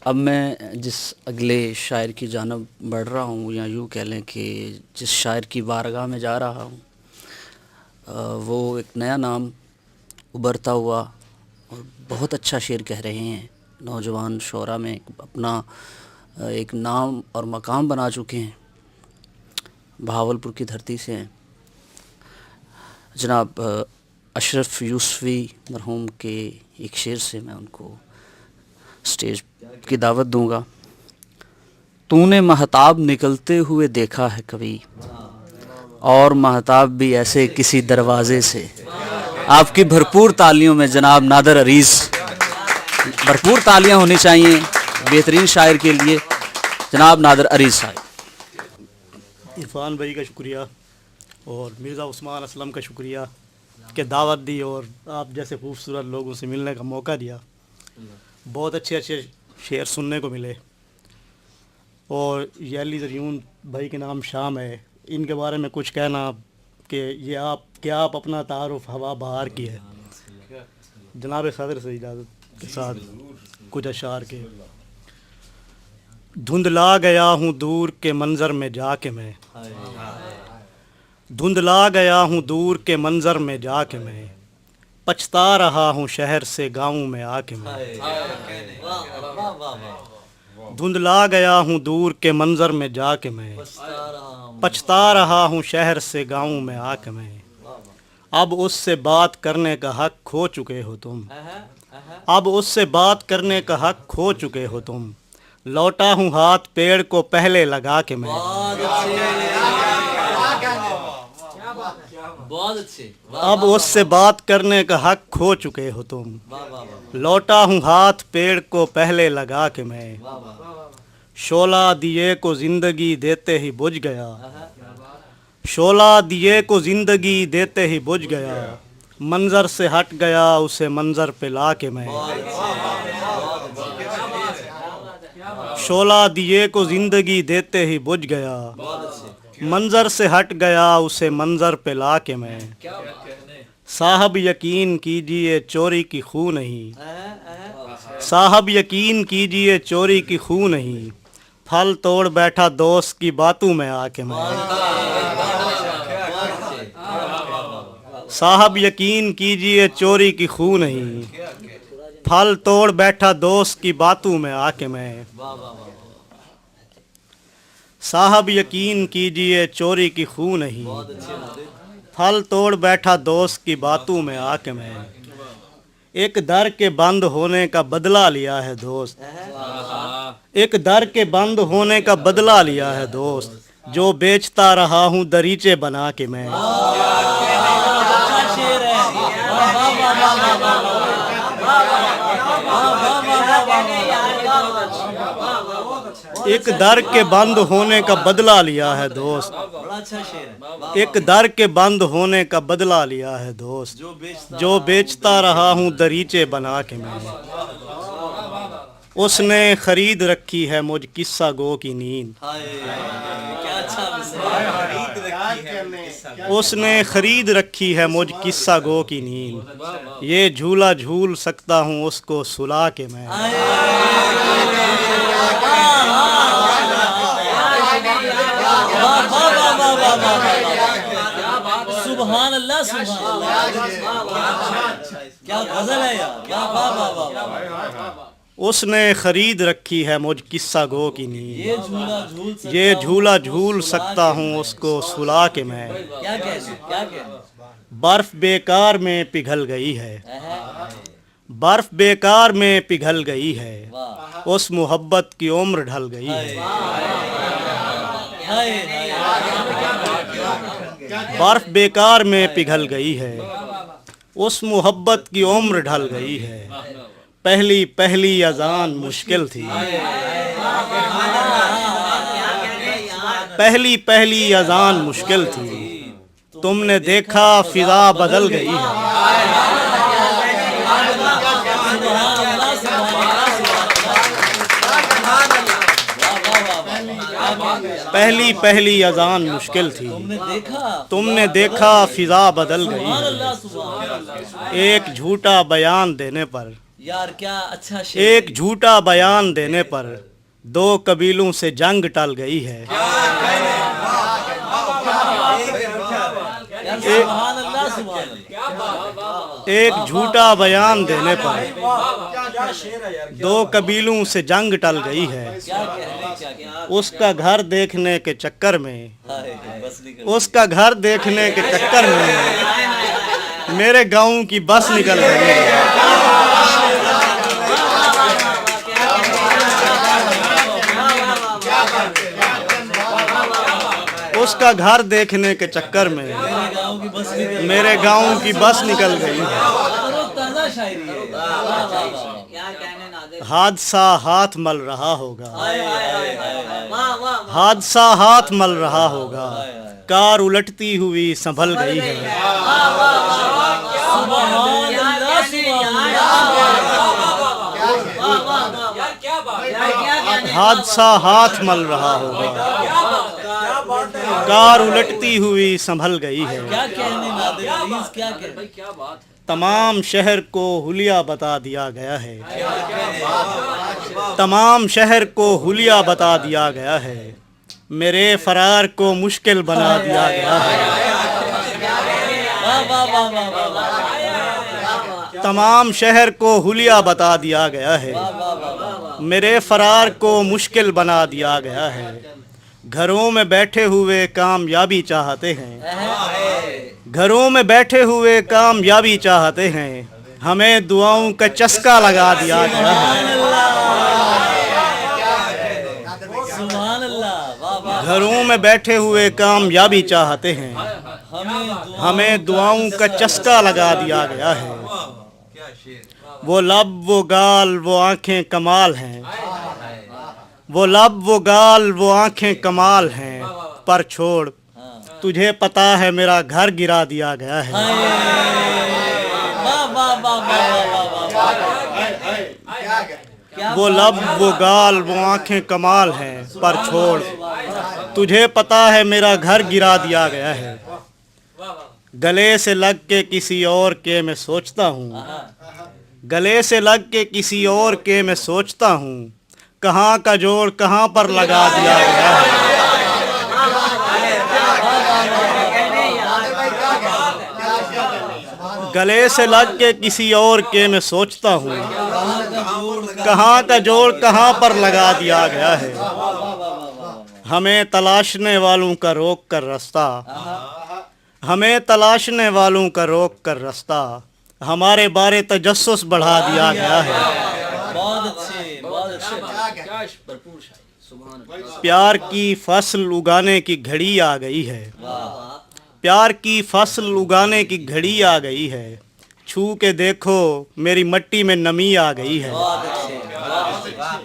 اب میں جس اگلے شاعر کی جانب بڑھ رہا ہوں، یا یوں کہہ لیں کہ جس شاعر کی بارگاہ میں جا رہا ہوں، وہ ایک نیا نام ابھرتا ہوا اور بہت اچھا شعر کہہ رہے ہیں، نوجوان شعراء میں اپنا ایک نام اور مقام بنا چکے ہیں، بہاولپور کی دھرتی سے ہیں جناب اشرف یوسفی مرحوم کے ایک شعر سے میں ان کو سٹیج کی دعوت دوں گا۔ تو نے مہتاب نکلتے ہوئے دیکھا ہے کبھی، اور مہتاب بھی ایسے کسی دروازے سے۔ آپ کی بھرپور تالیوں میں جناب نادر عریض، بھرپور تالیاں ہونی چاہیے بہترین شاعر کے لیے، جناب نادر عریض صاحب۔ عرفان بھائی کا شکریہ اور مرزا عثمان اسلم کا شکریہ کہ دعوت دی اور آپ جیسے خوبصورت لوگوں سے ملنے کا موقع دیا۔ بہت اچھے اچھے شعر سننے کو ملے، اور یہ علی زریون بھائی کے نام شام ہے، ان کے بارے میں کچھ کہنا کہ یہ آپ اپنا تعارف ہوا بہار کی ہے۔ جناب صدر سے اجازت کے ساتھ کچھ اشعار کے۔ دھندلا گیا ہوں دور کے منظر میں جا کے میں، دھندلا گیا ہوں دور کے منظر میں جا کے میں، پچھتا رہا ہوں شہر سے گاؤں میں آ کے میں، دھندلا گیا ہوں دور کے منظر میں جا کے میں، پچھتا رہا ہوں شہر سے گاؤں میں آ کے میں، اب اس سے بات کرنے کا حق کھو چکے ہو تم، اب اس سے بات کرنے کا حق کھو چکے ہو تم، لوٹا ہوں ہاتھ پیڑ کو پہلے لگا کے میں، اب اس سے بات کرنے کا حق کھو چکے ہو تم، لوٹا ہوں ہاتھ پیڑ کو پہلے لگا کے میں، شعلہ دیے کو زندگی دیتے ہی بجھ گیا، شعلہ دیے کو زندگی دیتے ہی بجھ گیا، منظر سے ہٹ گیا اسے منظر پہ لا کے میں، شعلہ دیے کو زندگی دیتے ہی بجھ گیا، منظر سے ہٹ گیا اسے منظر پہ لا کے میں، صاحب یقین کیجئے چوری کی خو نہیں، صاحب یقین کیجئے چوری کی خو نہیں، پھل توڑ بیٹھا دوست کی باتوں میں آ کے میں، صاحب یقین کیجئے چوری کی خو نہیں، پھل توڑ بیٹھا دوست کی باتوں میں آ کے میں، صاحب یقین کیجئے چوری کی خو نہیں، پھل توڑ بیٹھا دوست کی باتوں میں آ کے میں، ایک در کے بند ہونے کا بدلہ لیا ہے دوست، ایک در کے بند ہونے کا بدلہ لیا ہے دوست، جو بیچتا رہا ہوں دریچے بنا کے میں، ایک در کے بند ہونے کا بدلہ لیا ہے دوست، ایک در کے بند ہونے کا بدلہ لیا ہے دوست، جو بیچتا رہا ہوں دریچے بنا کے میں، اس نے خرید رکھی ہے مجھ قصہ گو کی نیند، اس نے خرید رکھی ہے مجھ قصہ گو کی نیند، یہ جھولا جھول سکتا ہوں اس کو سلا کے میں، سبحان اللہ سبحان اللہ، کیا غزل ہے یار، اس نے خرید رکھی ہے مجھ قصہ گو کی نیند، یہ جھولا جھول سکتا ہوں اس کو سلا کے میں، برف بیکار میں پگھل گئی ہے، برف بیکار میں پگھل گئی ہے، اس محبت کی عمر ڈھل گئی ہے، برف بیکار میں پگھل گئی ہے، اس محبت کی عمر ڈھل گئی ہے، پہلی پہلی اذان مشکل تھی، پہلی پہلی اذان مشکل تھی، تم نے دیکھا فضا بدل گئی ہے، پہلی پہلی اذان مشکل تھی، تم نے دیکھا فضا بدل گئی ہے، ایک جھوٹا بیان دینے پر यार क्या अच्छा शेर एक झूठा बयान देने पर 2 कबीलों से जंग टल गई है। यार सुभान अल्लाह सुभान अल्लाह। एक झूठा बयान देने पर 2 कबीलों से जंग टल गई है। क्या कहने क्या उसका घर देखने के चक्कर में हाय, बस निकल उसका घर देखने के चक्कर में मेरे गांव की बस निकल गई है। उसका घर देखने के चक्कर में गाँव की बस निकल मेरे गांव की बस निकल गई है। ताजा शायरी है। वाह, वाह, वाह। क्या कहने नादिर। हादसा हाथ मल रहा होगा, हाय, हाय, हाय, हाय, हाय। वाह वाह वाह। हादसा हाथ मल रहा होगा, कार उलटती हुई संभल गई है। सुभान अल्लाह सुभान अल्लाह। हादसा हाथ मल रहा होगा, कार उलटती हुई संभल गई है। क्या कहने नादिर अजीज, क्या कहने। तमाम शहर को हुलिया बता दिया गया है, तमाम शहर को हुलिया बता दिया गया है, मेरे फरार को मुश्किल बना दिया गया है। वाह वाह वाह वाह वाह वाह। तमाम शहर को हुलिया बता दिया गया है, मेरे फरार को मुश्किल बना दिया गया है। घरों में बैठे हुए कामयाबी चाहते हैं, घरों में बैठे हुए कामयाबी चाहते हैं, हमें दुआओं का चस्का लगा दिया गया है। सुभान अल्लाह वाह वाह। घरों में बैठे हुए कामयाबी चाहते हैं, हमें दुआओं का चस्का लगा दिया गया है। वो लब वो गाल वो आंखें कमाल हैं, वो लब वो गाल वो आंखें कमाल हैं, पर छोड़ तुझे पता है मेरा घर गिरा दिया गया है। वाह वाह वाह वाह वाह। क्या वो लब वो गाल वो आंखें कमाल हैं, पर छोड़ तुझे पता है मेरा घर गिरा दिया गया है। गले से लग के किसी और के मैं सोचता हूँ, गले से लग के किसी और के मैं सोचता हूँ, कहाँ का जोड़ कहाँ पर लगा दिया गया है। गले से लग के किसी और के मैं सोचता हूँ, कहाँ का जोड़ कहाँ पर लगा दिया गया है। हमें तलाशने वालों का रोक कर रास्ता, हमें तलाशने वालों का रोक कर रास्ता, हमारे बारे तजस्सुस बढ़ा दिया गया है। बहुत अच्छे बहुत अच्छे। प्यार की फसल उगाने की घड़ी आ गई है, प्यार की फसल उगाने की घड़ी आ गई है, छू के देखो मेरी मिट्टी में नमी आ गई है। बहुत अच्छे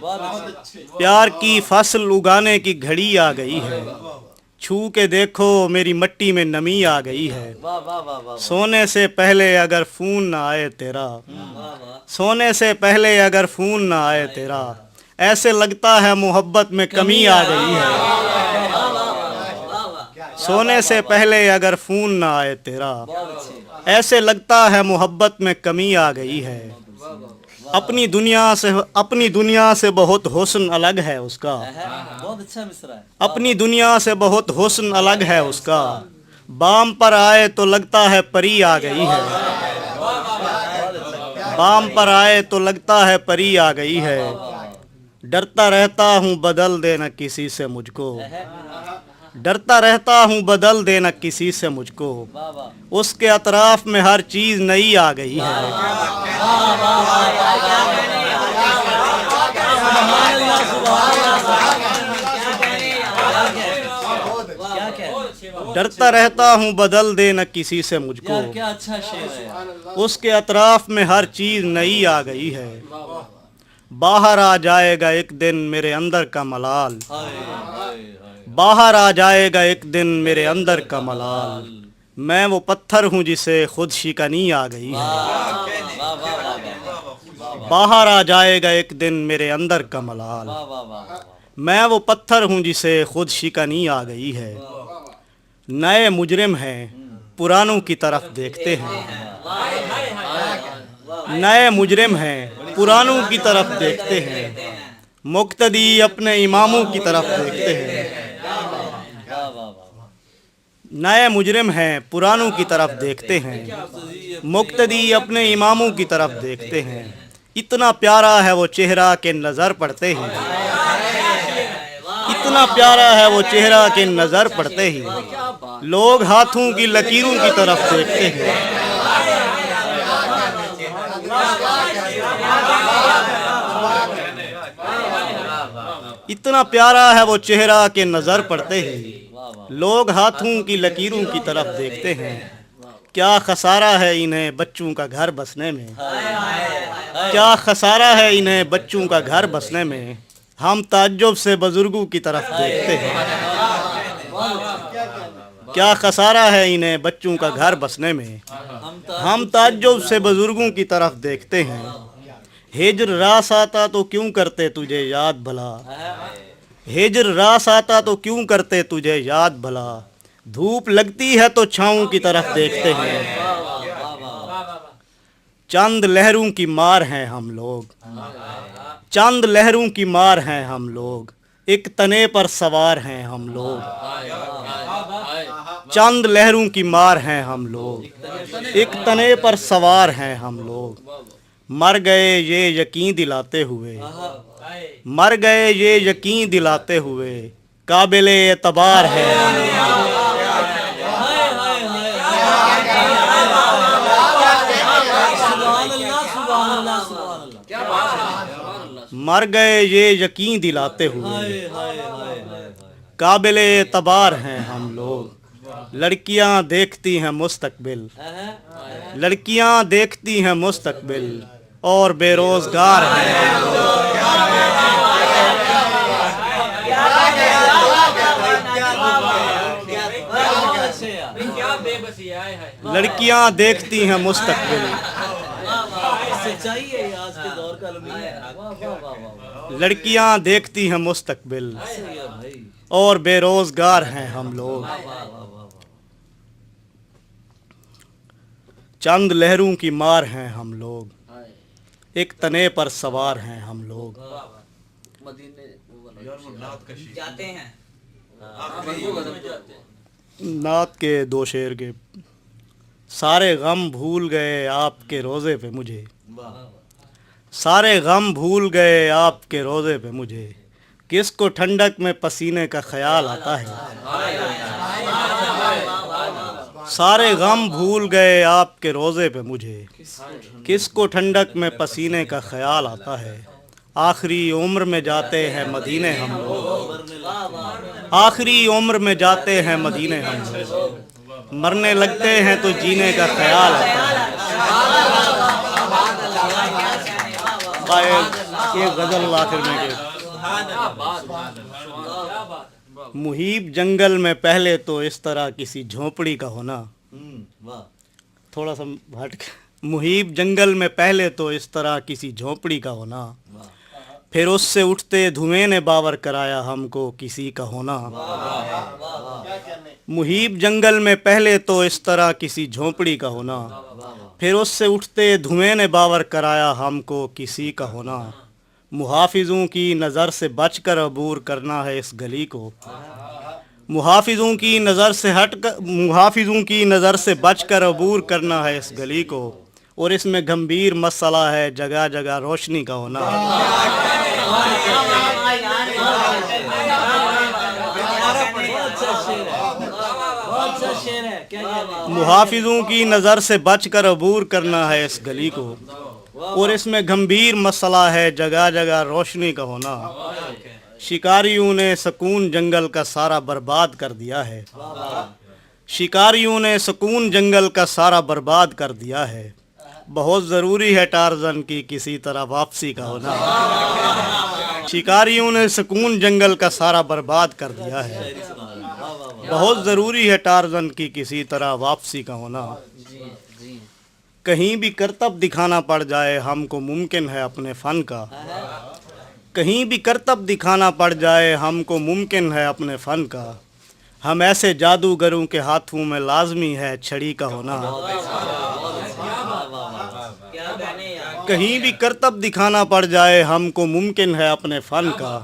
बहुत अच्छे। प्यार की फसल उगाने की घड़ी आ गई है, छू के देखो मेरी मिट्टी में नमी आ गई है। वाह वाह वाह वाह। सोने से पहले अगर फोन ना आए तेरा, सोने से पहले अगर फोन ना आए तेरा, ऐसे लगता है मोहब्बत में कमी आ गई है। सोने से पहले अगर फोन ना आए तेरा, ऐसे लगता है मोहब्बत में कमी आ गई है। अपनी दुनिया से बहुत हुस्न अलग है उसका, बहुत अच्छा मिसरा है। अपनी दुनिया से बहुत हुस्न अलग है उसका, बाम पर आए तो लगता है परी आ गई है। बाम पर आए तो लगता है परी आ गई है। डरता रहता हूँ बदल देना किसी से मुझको, डरता रहता हूँ बदल देना किसी से मुझको, वाह वाह। उसके अतराफ में हर चीज नई आ गई है। क्या कहने। डरता रहता हूँ बदल देना किसी से मुझको, यार क्या अच्छा शेर है यार। उसके अतराफ में हर चीज नई आ गई है। बाहर आ जाएगा एक दिन मेरे अंदर का मलाल, हाय हाय हाय। बाहर आ जाएगा एक दिन मेरे अंदर का मलाल, मैं वो पत्थर हूँ जिसे खुद शिकनी आ गई है। वाह वाह वाह। बाहर आ जाएगा एक दिन मेरे अंदर का मलाल, वाह वाह वाह। मैं वो पत्थर हूँ जिसे खुद शिकनी आ गई है। नए मुजरिम हैं पुरानों की तरफ देखते हैं, नए मुजरिम हैं पुरानों की तरफ देखते हैं, मुक्तदी अपने इमामों की तरफ देखते हैं। नए मुजरिम हैं पुरानों की तरफ देखते हैं, मुक्तदी अपने इमामों की तरफ देखते हैं। इतना प्यारा है वो चेहरा के नज़र पड़ते ही, इतना प्यारा है वो चेहरा के नज़र पड़ते ही लोग हाथों की लकीरों की तरफ देखते हैं। इतना प्यारा है वो चेहरा के नज़र पड़ते ही लोग हाथों की लकीरों की तरफ देखते हैं। क्या खसारा है इन्हें बच्चों का घर बसने में, क्या खसारा है इन्हें बच्चों का घर बसने में। हम ताज्जुब से बुजुर्गों की तरफ देखते हैं, क्या खसारा है इन्हें बच्चों का घर बसने में। हम ताज्जुब से बुजुर्गों की तरफ देखते हैं। हिज्र रास आता तो क्यों करते तुझे याद भला, हिज्र रास आता तो क्यों करते तुझे याद भला। धूप लगती है तो छाँव की तरफ देखते हैं। चंद लहरों की मार हैं हम लोग, चंद लहरों की मार हैं हम लोग, एक तने पर सवार हैं हम लोग। चंद लहरों की मार हैं हम लोग, एक तने पर सवार हैं हम लोग। मर गए ये यकीन दिलाते हुए, मर गए ये यकीन दिलाते हुए, काबिले एतबार है हम लोग। मर गए ये यकीन दिलाते हुए, काबिले एतबार हैं हम लोग। लड़कियां देखती हैं मुस्तकबिल, लड़कियां देखती हैं मुस्तकबिल और बेरोजगार हैं हम लोग। लड़कियां देखती हैं मुस्तकबिल, सच्चाई है आज के दौर का लड़कियां देखती हैं मुस्तकबिल और बेरोजगार हैं हम लोग। चंद लहरों की मार हैं हम लोग, एक तने पर सवार हैं हम लोग। जाते हैं नात के दो शेर के। सारे गम भूल गए आपके रोज़े पे मुझे, सारे गम भूल गए आपके रोज़े पे मुझे। किसको ठंडक में पसीने का ख्याल आता है, सारे गम भूल गए आपके रोज़े पे मुझे। किसको ठंडक में पसीने का ख्याल आता है। आखिरी उम्र में जाते हैं मदीने हम लोग, आखिरी उम्र में जाते हैं मदीने हम लोग। मरने लगते हैं तो जीने का ख्याल आता है। ये गजल आखिर में के मुहीब जंगल में पहले तो इस तरह किसी झोपड़ी का होना, थोड़ा सा हट मुहीब जंगल में पहले तो इस तरह किसी झोपड़ी का होना। फिर उससे उठते धुएं ने बावर कराया हमको किसी का होना। मुहीब जंगल में पहले तो इस तरह किसी झोपड़ी का होना। फिर उससे उठते धुएं ने बावर कराया हमको किसी का होना। मुहाफिजों की नज़र से बचकर अबूर करना है इस गली को, मुहाफिजों की नज़र से हटकर, मुहाफिजों की नज़र से बचकर अबूर करना है इस गली को। और इसमें गंभीर मसला है जगह जगह रोशनी का होना। मुहाफिजों की नज़र से बचकर अबूर करना है इस गली को। और इसमें गंभीर मसला है जगह जगह रोशनी का होना। शिकारियों ने सुकून जंगल का सारा बर्बाद कर दिया है, शिकारियों ने सुकून जंगल का सारा बर्बाद कर दिया है। बहुत ज़रूरी है टार्ज़न की किसी तरह वापसी का होना। शिकारियों ने सुकून जंगल का सारा बर्बाद कर दिया है। बहुत ज़रूरी है टार्ज़न की किसी तरह वापसी का होना। कहीं भी करतब दिखाना पड़ जाए हमको मुमकिन है अपने फ़न का, कहीं भी करतब दिखाना पड़ जाए हमको मुमकिन है अपने फ़न का। हम ऐसे जादूगरों के हाथों में लाजमी है छड़ी का होना। کہیں بھی کرتب دکھانا پڑ جائے ہم کو ممکن ہے اپنے فن کا.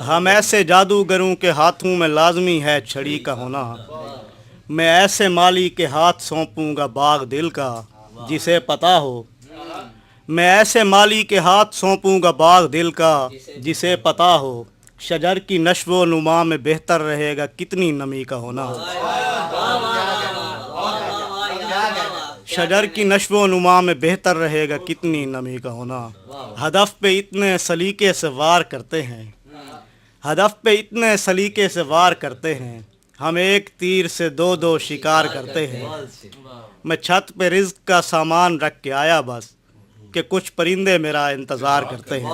ہم ایسے جادوگروں کے ہاتھوں میں لازمی ہے چھڑی کا ہونا. میں ایسے مالی کے ہاتھ سونپوں گا باغ دل کا جسے پتہ ہو. میں ایسے مالی کے ہاتھ سونپوں گا باغ دل کا جسے پتہ ہو. شجر کی نشو و نما میں بہتر رہے گا کتنی نمی کا ہونا. شجر کی نشو و نما میں بہتر رہے گا کتنی نمی کا ہونا. ہدف پہ اتنے سلیقے سے وار کرتے ہیں. ہدف پہ اتنے سلیقے سے وار کرتے ہیں. ہم ایک تیر سے دو دو شکار کرتے ہیں. میں چھت پہ رزق کا سامان رکھ کے آیا بس کہ کچھ پرندے میرا انتظار کرتے ہیں.